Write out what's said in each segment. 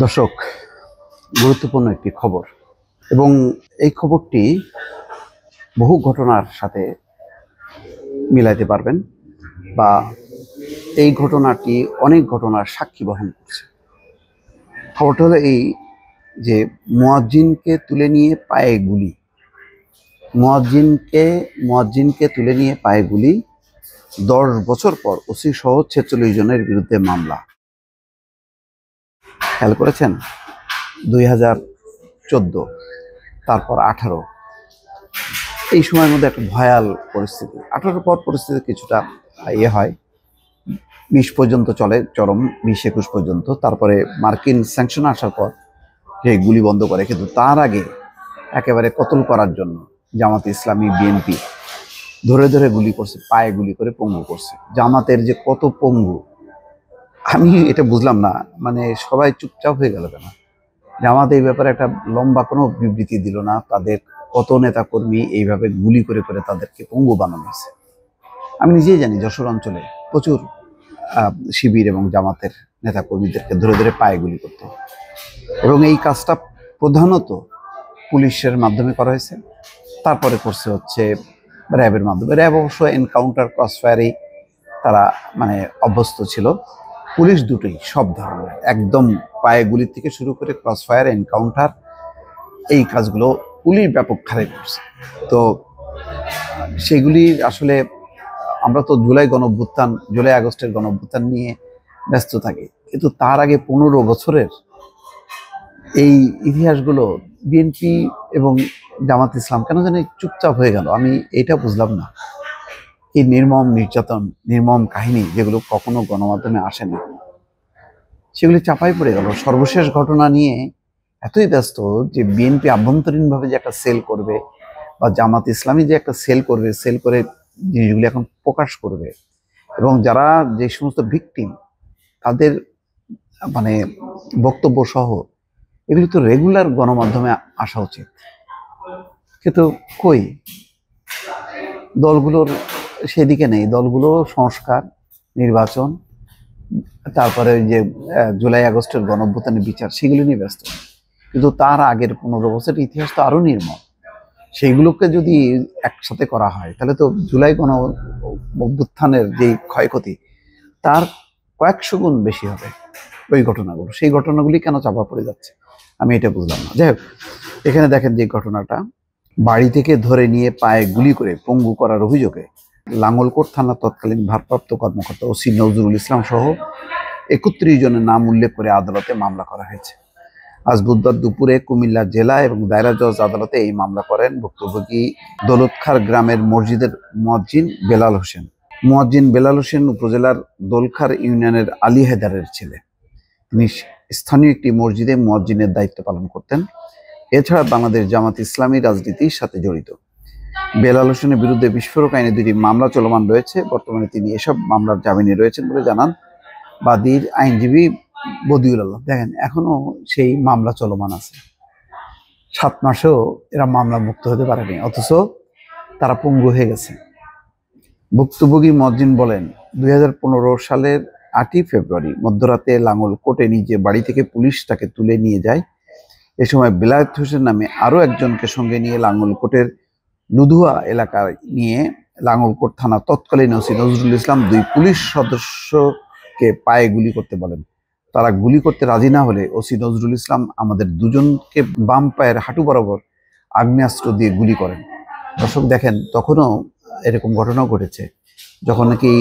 দর্শক, গুরুত্বপূর্ণ একটি খবর এবং এই খবরটি বহু ঘটনার সাথে মিলাইতে পারবেন বা এই ঘটনাটি অনেক ঘটনার সাক্ষী বহন করছে। খবরটা হলো এই যে মুয়াজ্জিনকে তুলে নিয়ে পায়ে গুলি, মুয়াজ্জিনকে তুলে নিয়ে পায়ে গুলি, 10 বছর পর ওসি সহ 46 জনের বিরুদ্ধে মামলা। খেয়াল করেছেন? 2014, তারপর 18, এই সময়ের মধ্যে একটা ভয়াল পরিস্থিতি। 18 পর পরিস্থিতি কিছুটা হয়, 20 পর্যন্ত চলে, চরম 20-21 পর্যন্ত। তারপরে মার্কিন স্যাংশন আসার পর সে গুলি বন্ধ করে, কিন্তু তার আগে একেবারে কতল করার জন্য জামাতে ইসলামী, বিএনপি ধরে ধরে গুলি করছে, পায়ে গুলি করে পঙ্গু করছে। জামাতের যে কত পঙ্গু, আমি এটা বুঝলাম না, মানে সবাই চুপচাপ হয়ে গেল কেন? জামাত এই ব্যাপারে একটা লম্বা কোনো বিবৃতি দিল না। তাদের কত নেতা কর্মী এইভাবে গুলি করে করে তাদেরকে পঙ্গু বানানো হয়েছে। আমি নিজেই জানি যশোর অঞ্চলে প্রচুর শিবির এবং জামাতের নেতা কর্মীদেরকে ধরে ধরে পায়ে গুলি করতে, এবং এই কাজটা প্রধানত পুলিশের মাধ্যমে করা হয়েছে। তারপরে করছে হচ্ছে র্যাবের মাধ্যমে। র্যাব অবশ্য এনকাউন্টার, ক্রসফায়ারেই তারা মানে অভ্যস্ত ছিল। পুলিশ দুটোই, সব ধরনের, একদম পায়ে গুলি থেকে শুরু করে ক্রসফায়ার, এনকাউন্টার, এই কাজগুলো পুলিশ ব্যাপক হারে করছে। তো সেগুলি আসলে আমরা তো জুলাই আগস্টের গণঅভ্যুত্থান নিয়ে ব্যস্ত থাকি, কিন্তু তার আগে 15 বছরের এই ইতিহাসগুলো বিএনপি এবং জামাত ইসলাম কেন জানি চুপচাপ হয়ে গেল। আমি এটা বুঝলাম না। এই নির্মম নির্যাতন, নির্মম কাহিনী যেগুলো কখনো গণমাধ্যমে আসেনি, সেগুলি চাপাই পড়ে গেল। সর্বশেষ ঘটনা নিয়ে এতই ব্যস্ত যে বিএনপি আভ্যন্তরীণভাবে যে একটা সেল করবে বা জামাত ইসলামী যে একটা সেল করবে, সেল করে জিনিসগুলি এখন প্রকাশ করবে, এবং যারা যে সমস্ত ভিকটিম তাদের মানে বক্তব্য সহ এগুলি তো রেগুলার গণমাধ্যমে আসা উচিত। কিন্তু কই, দলগুলোর সেদিকে নেই। দলগুলো সংস্কার, নির্বাচন, তারপরে ওই যে জুলাই আগস্টের গণঅভ্যুত্থানের বিচার, সেগুলো নিয়ে ব্যস্ত। কিন্তু তার আগের 15 বছরের ইতিহাস তো আরো নির্মম। সেইগুলোকে যদি একসাথে করা হয় তাহলে তো জুলাই অভ্যুত্থানের যে ক্ষয়ক্ষতি তার কয়েকশো গুণ বেশি হবে ওই ঘটনাগুলো। সেই ঘটনাগুলি কেন চাপা পড়ে যাচ্ছে আমি এটা বুঝলাম না। যাই হোক, এখানে দেখেন যে ঘটনাটা, বাড়ি থেকে ধরে নিয়ে পায়ে গুলি করে পঙ্গু করার অভিযোগে লাঙ্গলকোট থানা তৎকালীন ভারপ্রাপ্ত কর্মকর্তা ওসি নজরুল ইসলাম সহ 31 জনের নাম উল্লেখ করে আদালতে মামলা করা হয়েছে। আজ বুধবার দুপুরে কুমিল্লা জেলা এবং দায়রা জজ আদালতে এই মামলা করেন ভুক্তভোগী দৌলতখার গ্রামের মসজিদের মুয়াজ্জিন বেলাল হোসেন। মুয়াজ্জিন বেলাল হোসেন উপজেলার দোলখার ইউনিয়নের আলী হেদারের ছেলে। তিনি স্থানীয় একটি মসজিদে মুয়াজ্জিনের দায়িত্ব পালন করতেন। এছাড়া বাংলাদেশ জামাত ইসলামী রাজনীতির সাথে জড়িত। বেলাল হোসেনের বিরুদ্ধে বিস্ফোরক আইনে 2টি মামলা চলমান রয়েছে। বর্তমানে তিনি এসব মামলার জামিনে রয়েছেন বলে জানান বাদীর আইনজীবী বদিউল আলম। দেখেন, এখনো সেই মামলা চলমান আছে। 7 মাসেও এরা মামলা মুক্ত হতে পারেনি, অথচ তারা পঙ্গু হয়ে গেছে। ভুক্তভোগী মুয়াজ্জিন বলেন, 2015 সালের 8ই ফেব্রুয়ারি মধ্যরাতে লাঙ্গলকোটে নিজে বাড়ি থেকে পুলিশ তাকে তুলে নিয়ে যায়। এ সময় বেলায়েত হোসেন নামে আরো একজনকে সঙ্গে নিয়ে লাঙ্গলকোটের লুধুয়া এলাকায় নিয়ে লাঙ্গলকোট থানা তৎকালীন ওসি নজরুল ইসলাম 2 পুলিশ সদস্যকে পায়ে গুলি করতে বলেন। তারা গুলি করতে রাজি না হলে ওসি নজরুল ইসলাম আমাদের দুজনকে বাম পায়ের হাঁটু বরাবর আগ্নেয়াস্ত্র দিয়ে গুলি করেন। দর্শক দেখেন, তখনও এরকম ঘটনাও ঘটেছে, যখন নাকি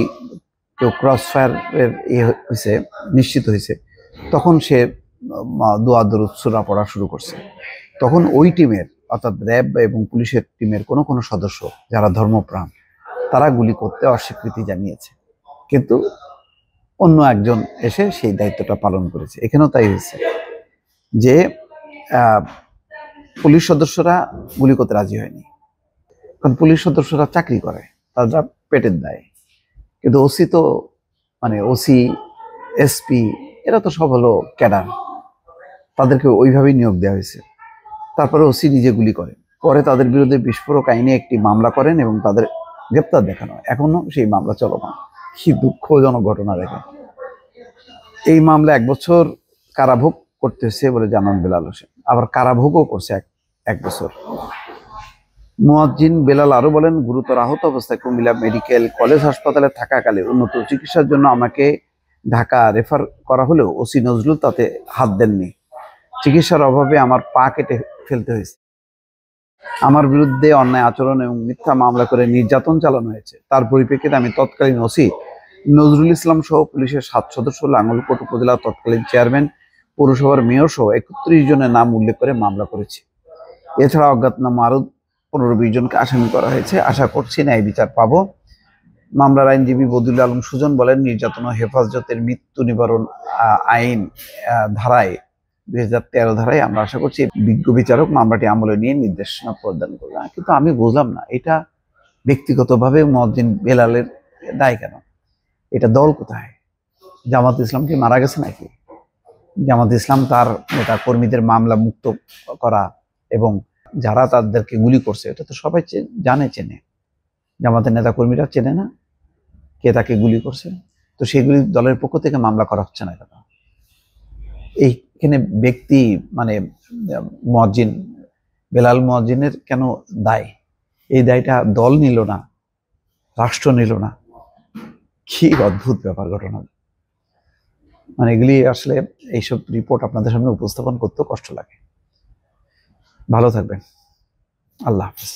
কেউ ক্রস ফায়ারের হয়েছে, নিশ্চিত হয়েছে, তখন সে দোয়া দরুদ সূরা পড়া শুরু করছে। তখন ওই টিমের, অর্থাৎ র্যাব এবং পুলিশের টিমের কোনো কোনো সদস্য যারা ধর্মপ্রাণ, তারা গুলি করতে অস্বীকৃতি জানিয়েছে, কিন্তু অন্য একজন এসে সেই দায়িত্বটা পালন করেছে। এখানেও তাই হয়েছে যে পুলিশ সদস্যরা গুলি করতে রাজি হয়নি, কারণ পুলিশ সদস্যরা চাকরি করে, তারা পেটের দায়। কিন্তু ওসি তো মানে ওসি, এসপি, এরা তো সব হলো ক্যাডার, তাদেরকে ওইভাবেই নিয়োগ দেওয়া হয়েছে। তারপরে ওসি নিজে গুলি করে, পরে তাদের বিরুদ্ধে বিস্ফোরক আইনে একটি মামলা করেন এবং তাদের গ্রেপ্তার দেখানো। এখনো সেই মামলা চলমান। কি দুঃখজনক ঘটনা! দেখেন, এই মামলা 1 বছর কারাভোগ করতে হয়েছে বলে জানান বেলাল হোসেন। আবার কারাভোগও করছে এক বছর। মুয়াজ্জিন বেলাল আরো বলেন, গুরুতর আহত অবস্থায় কুমিল্লা মেডিকেল কলেজ হাসপাতালে থাকাকালে উন্নত চিকিৎসার জন্য আমাকে ঢাকা রেফার করা হলেও ওসি নজরুল তাতে হাত দেননি। চিকিৎসার অভাবে আমার পা কেটে ফেলতে হয়েছে। আমার বিরুদ্ধে অন্যায় আচরণ এবং মিথ্যা মামলা করে নির্যাতন চালানো হয়েছে। তার পরিপ্রেক্ষিতে আমি তৎকালীন ওসি নজরুল ইসলাম সহ পুলিশের 7 সদস্য লাঙ্গলকোট উপজেলা তৎকালীন চেয়ারম্যান, পৌরসভার মেয়র সহ 31 জনের নাম উল্লেখ করে মামলা করেছি। এছাড়া অজ্ঞাতনামা আরো 15-20 জনকে আসামি করা হয়েছে। আশা করছি ন্যায় বিচার পাবো। মামলার আইনজীবী বদিউল আলম সুজন বলেন, নির্যাতন ও হেফাজতের মৃত্যু নিবারণ আইন ধারায় 2013 ধারায় আমরা আশা করছি বিজ্ঞ বিচারক মামলাটি আমলে নিয়ে নির্দেশনা প্রদান করবে। কিন্তু আমি বুঝলাম না, এটা ব্যক্তিগতভাবে মুয়াজ্জিন বেলালের দায় কেন? এটা দল কোথায়? জামাত ইসলাম কি মারা গেছে নাকি? জামাত ইসলাম তার নেতা কর্মীদের মামলা মুক্ত করা এবং যারা তাদেরকে গুলি করছে এটা তো সবাই জানে, চেনে। জামাতের নেতা কর্মীরা চেনে না কে তাকে গুলি করছে? তো সেগুলি দলের পক্ষ থেকে মামলা করা হচ্ছে না কেন? এইখানে ব্যক্তি মানে মুয়াজ্জিন বেলাল মুয়াজ্জিনের কেন দায়? এই দায়টা দল নিল না, রাষ্ট্র নিল না। কি অদ্ভুত ব্যাপার ঘটনা। মানে এগুলি আসলে এইসব রিপোর্ট আপনাদের সামনে উপস্থাপন করতেও কষ্ট লাগে। ভালো থাকবেন। আল্লাহ হাফিজ।